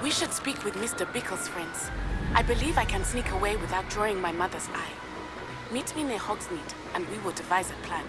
We should speak with Mr. Bickle's friends. I believe I can sneak away without drawing my mother's eye. Meet me near Hogsmeade, and we will devise a plan.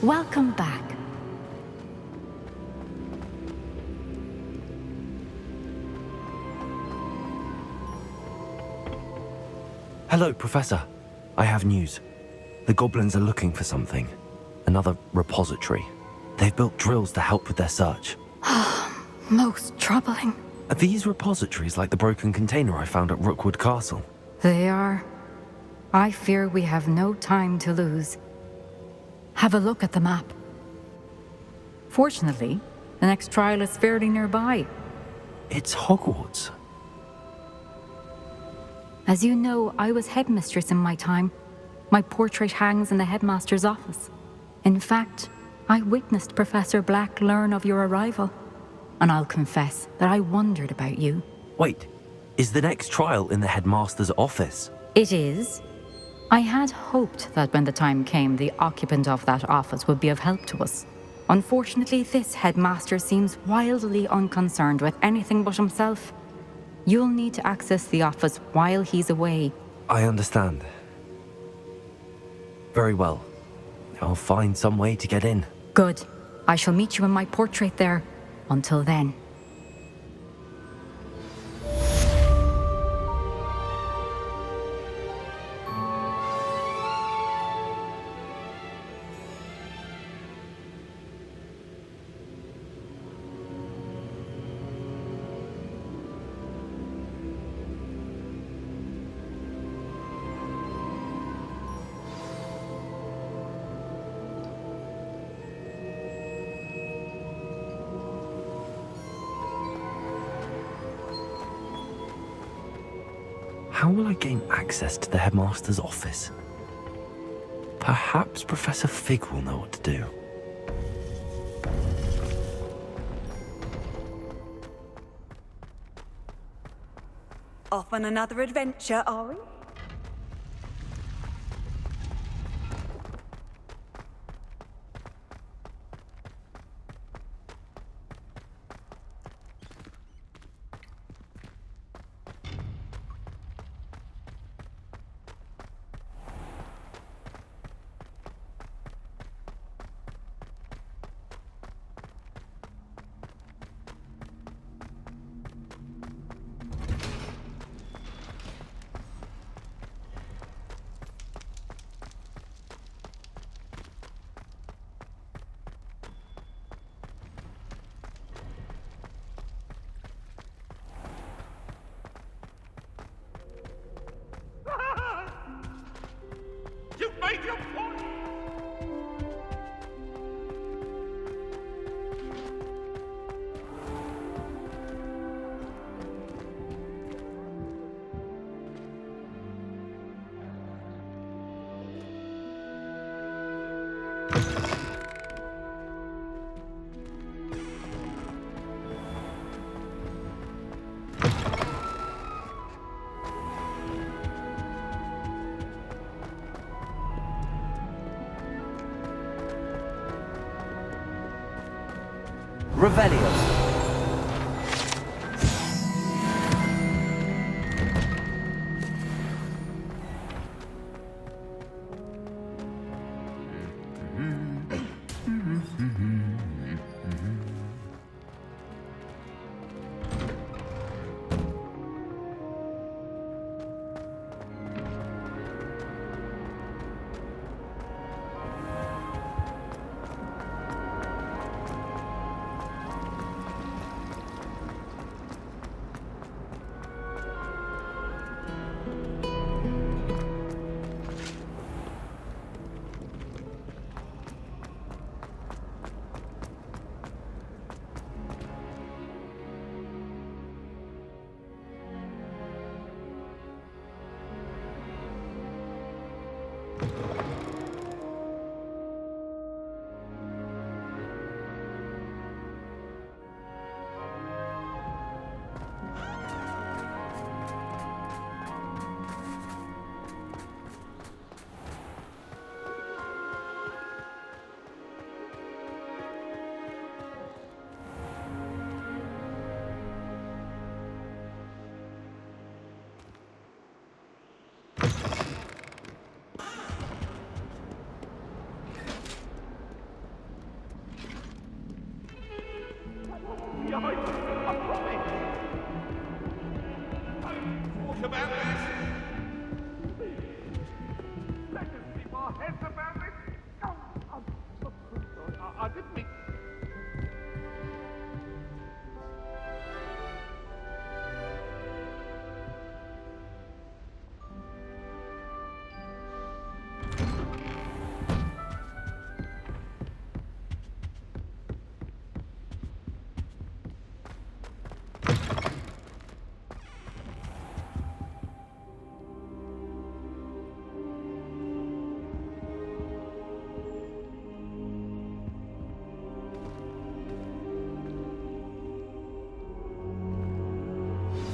Welcome back. Hello, Professor. I have news. The goblins are looking for something. Another repository. They've built drills to help with their search. Most troubling. Are these repositories like the broken container I found at Rookwood Castle? They are. I fear we have no time to lose. Have a look at the map. Fortunately, the next trial is fairly nearby. It's Hogwarts. As you know, I was headmistress in my time. My portrait hangs in the headmaster's office. In fact, I witnessed Professor Black learn of your arrival. And I'll confess that I wondered about you. Wait, is the next trial in the headmaster's office? It is. I had hoped that when the time came, the occupant of that office would be of help to us. Unfortunately, this headmaster seems wildly unconcerned with anything but himself. You'll need to access the office while he's away. I understand. Very well. I'll find some way to get in. Good. I shall meet you in my portrait there. Until then. How will I gain access to the headmaster's office? Perhaps Professor Fig will know what to do. Off on another adventure, are we? You've made your point! Revelio.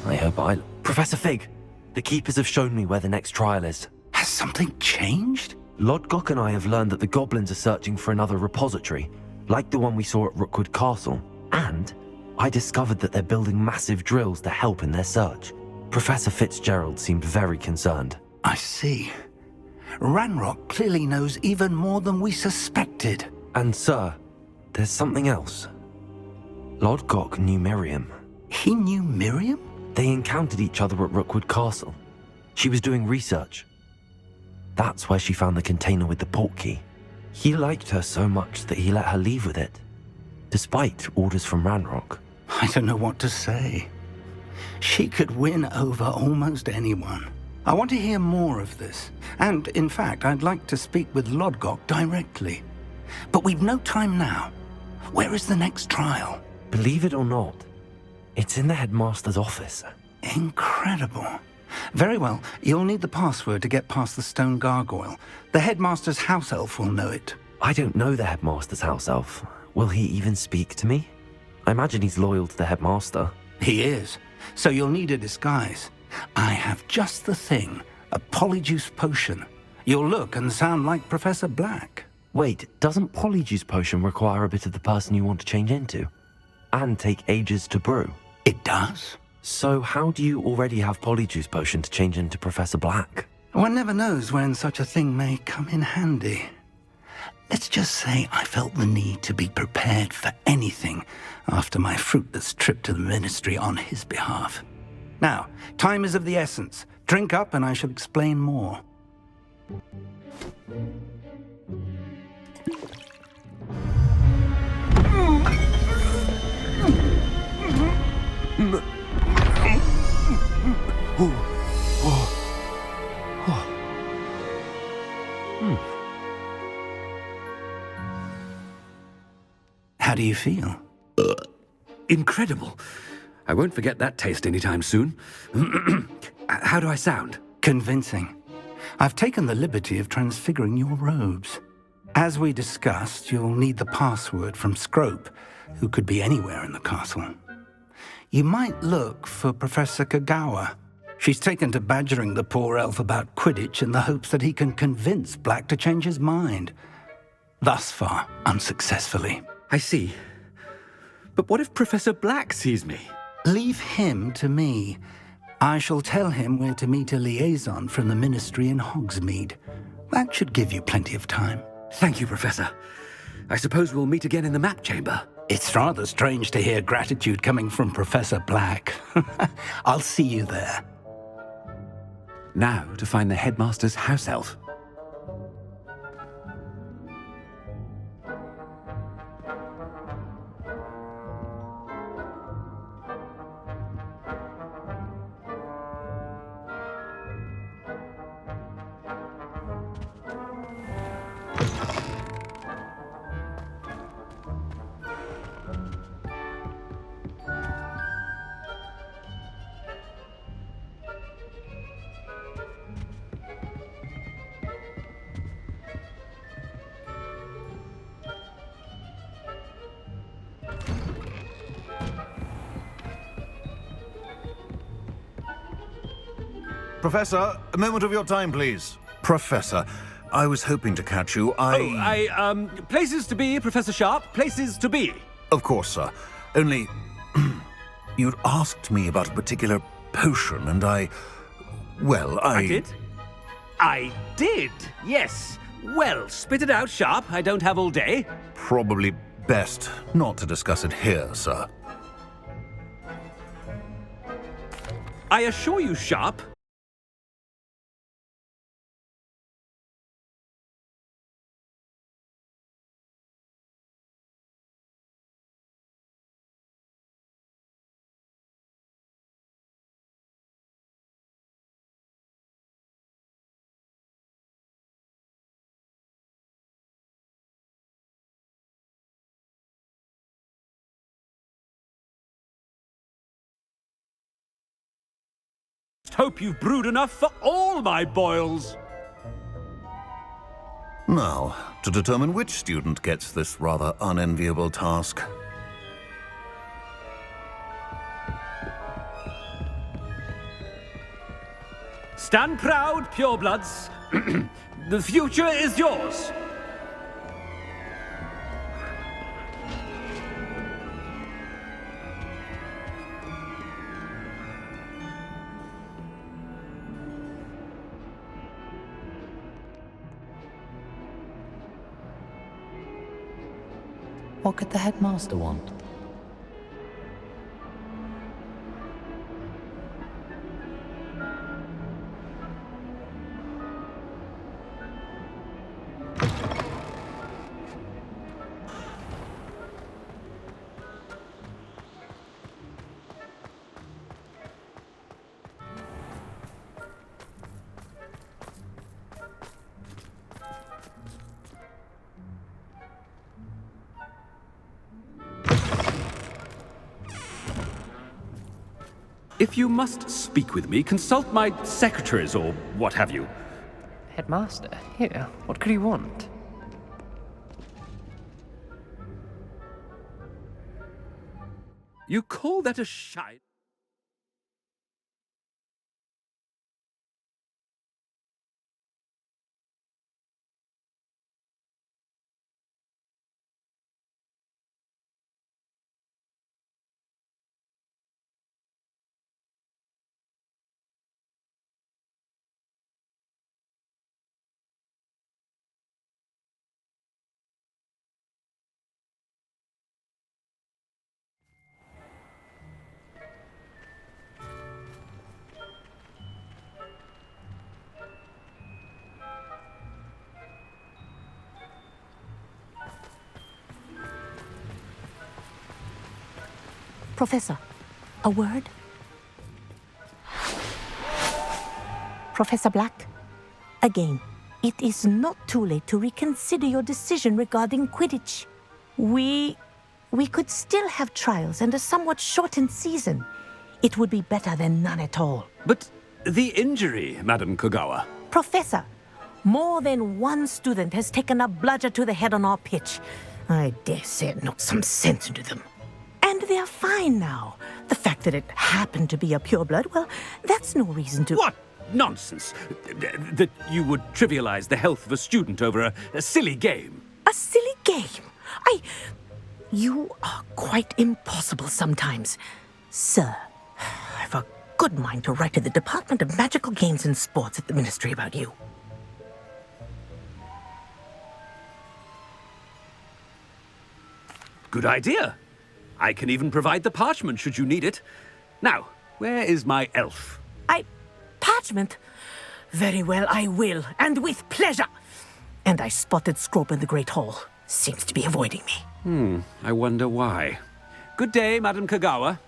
I hope Professor Fig, the Keepers have shown me where the next trial is. Has something changed? Lodgok and I have learned that the goblins are searching for another repository, like the one we saw at Rookwood Castle. And I discovered that they're building massive drills to help in their search. Professor Fitzgerald seemed very concerned. I see. Ranrock clearly knows even more than we suspected. And sir, there's something else. Lodgok knew Miriam. He knew Miriam? They encountered each other at Rookwood Castle. She was doing research. That's where she found the container with the portkey. He liked her so much that he let her leave with it, despite orders from Ranrock. I don't know what to say. She could win over almost anyone. I want to hear more of this. And, in fact, I'd like to speak with Lodgok directly. But we've no time now. Where is the next trial? Believe it or not, it's in the headmaster's office. Incredible. Very well, you'll need the password to get past the stone gargoyle. The headmaster's house elf will know it. I don't know the headmaster's house elf. Will he even speak to me? I imagine he's loyal to the headmaster. He is. So you'll need a disguise. I have just the thing, a polyjuice potion. You'll look and sound like Professor Black. Wait, doesn't Polyjuice Potion require a bit of the person you want to change into? And take ages to brew? It does. So how do you already have Polyjuice Potion to change into Professor Black? One never knows when such a thing may come in handy. Let's just say I felt the need to be prepared for anything after my fruitless trip to the Ministry on his behalf. Now, time is of the essence. Drink up and I shall explain more. How do you feel? Incredible. I won't forget that taste anytime soon. How do I sound? Convincing. I've taken the liberty of transfiguring your robes. As we discussed, you'll need the password from Scrope, who could be anywhere in the castle. You might look for Professor Kagawa. She's taken to badgering the poor elf about Quidditch in the hopes that he can convince Black to change his mind. Thus far, unsuccessfully. I see. But what if Professor Black sees me? Leave him to me. I shall tell him where to meet a liaison from the Ministry in Hogsmeade. That should give you plenty of time. Thank you, Professor. I suppose we'll meet again in the map chamber. It's rather strange to hear gratitude coming from Professor Black. I'll see you there. Now to find the headmaster's house elf. Professor, a moment of your time, please. Professor, I was hoping to catch you. Places to be, Professor Sharp. Places to be. Of course, sir. Only, you'd asked me about a particular potion, and I did? I did, yes. Well, spit it out, Sharp. I don't have all day. Probably best not to discuss it here, sir. I assure you, Sharp, hope you've brewed enough for all my boils. Now, to determine which student gets this rather unenviable task. Stand proud, purebloods. The future is yours. What could the headmaster want? If you must speak with me, consult my secretaries or what have you. Headmaster? Here, what could he want? You call that a shy... Professor, a word? Professor Black, again, it is not too late to reconsider your decision regarding Quidditch. We could still have trials and a somewhat shortened season. It would be better than none at all. But the injury, Madam Kogawa. Professor, more than one student has taken a bludger to the head on our pitch. I dare say it knocked some sense into them. And they're fine now. The fact that it happened to be a pureblood, well, that's no reason to... What nonsense! That you would trivialize the health of a student over a silly game. A silly game? You are quite impossible sometimes. Sir, I've a good mind to write to the Department of Magical Games and Sports at the Ministry about you. Good idea. I can even provide the parchment should you need it. Now, where is my elf? Parchment? Very well, I will, and with pleasure. And I spotted Scrope in the Great Hall. Seems to be avoiding me. I wonder why. Good day, Madam Kogawa.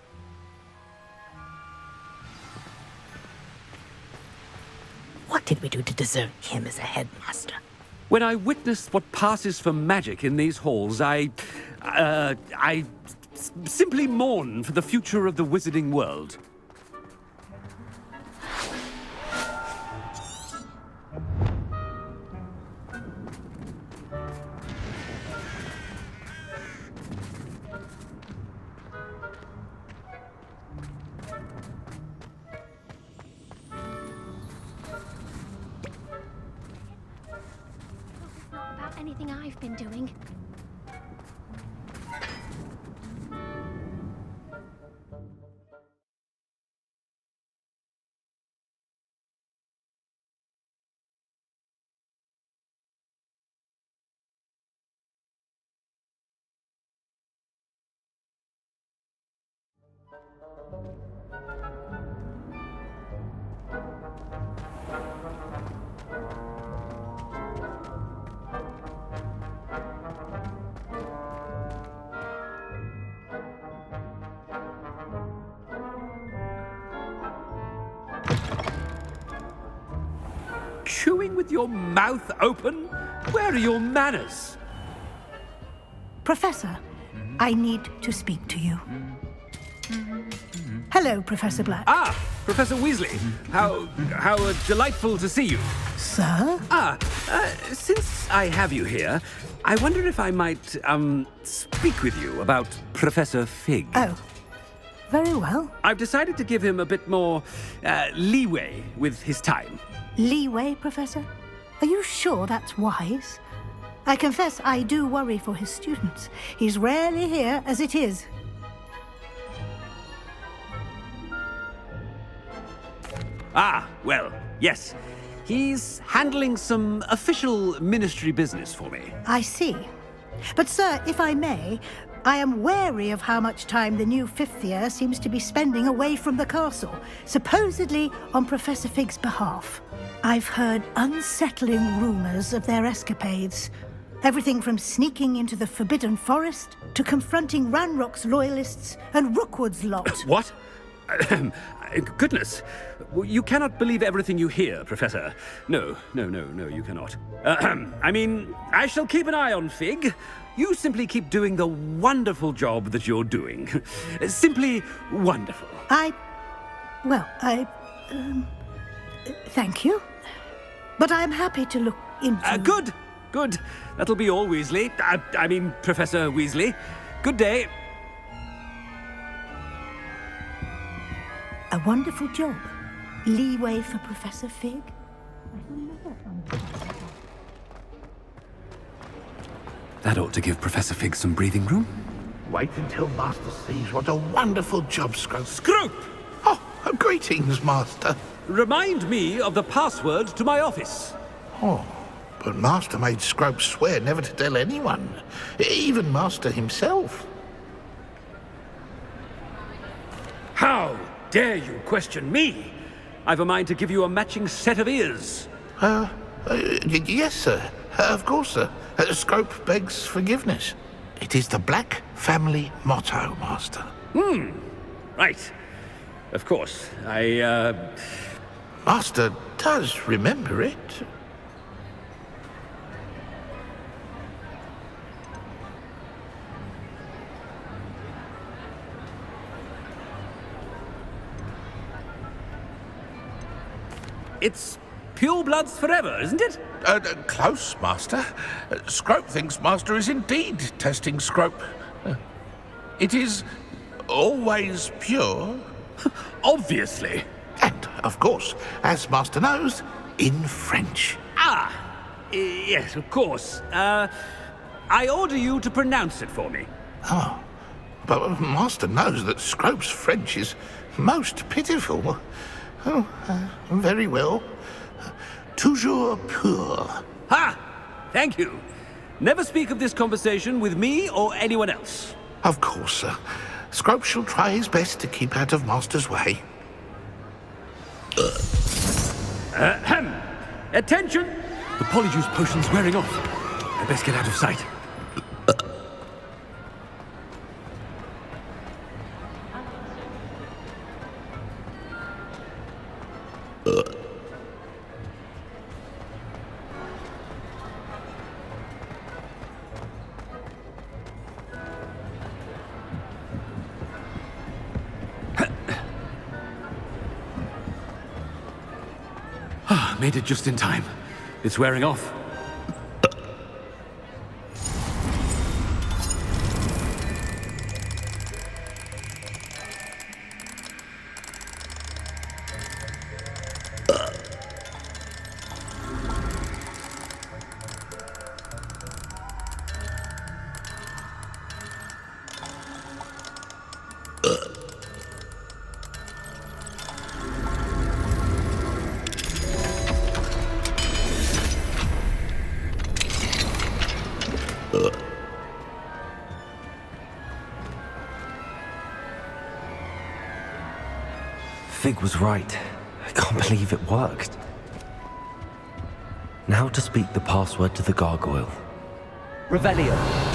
What did we do to deserve him as a headmaster? When I witness what passes for magic in these halls, I simply mourn for the future of the wizarding world. About anything I've been doing. Chewing with your mouth open? Where are your manners? Professor, I need to speak to you. Hello, Professor Black. Ah, Professor Weasley. How delightful to see you. Sir? Since I have you here, I wonder if I might, speak with you about Professor Fig. Oh, very well. I've decided to give him a bit more, leeway with his time. Leeway, Professor? Are you sure that's wise? I confess I do worry for his students. He's rarely here as it is. Ah, well, yes. He's handling some official ministry business for me. I see. But, sir, if I may, I am wary of how much time the new fifth year seems to be spending away from the castle, supposedly on Professor Fig's behalf. I've heard unsettling rumors of their escapades. Everything from sneaking into the Forbidden Forest to confronting Ranrock's loyalists and Rookwood's lot. What? Goodness. You cannot believe everything you hear, Professor. No, you cannot. I mean, I shall keep an eye on Fig. You simply keep doing the wonderful job that you're doing. Simply wonderful. Thank you. But I'm happy to look into... Good. That'll be all, Weasley. I mean, Professor Weasley. Good day. A wonderful job. Leeway for Professor Fig. That ought to give Professor Fig some breathing room. Wait until Master sees what a wonderful job Scrope... Scrope! Oh, greetings, Master. Remind me of the password to my office. Oh, but Master made Scrope swear never to tell anyone, even Master himself. How dare you question me? I've a mind to give you a matching set of ears. Yes, sir. Of course, sir. Scrope begs forgiveness. It is the Black family motto, Master. Right. Of course. Master does remember it. It's pure bloods forever, isn't it? Close, Master. Scrope thinks Master is indeed testing Scrope. It is always pure. Obviously. And, of course, as Master knows, in French. Yes, of course. I order you to pronounce it for me. Oh, but Master knows that Scrope's French is most pitiful. Oh, very well. Toujours pur. Ha! Thank you. Never speak of this conversation with me or anyone else. Of course, sir. Scrope shall try his best to keep out of Master's way. Attention! The polyjuice potion's wearing off. I best get out of sight. Made it just in time. It's wearing off. Fig was right. I can't believe it worked. Now to speak the password to the gargoyle. Revelio.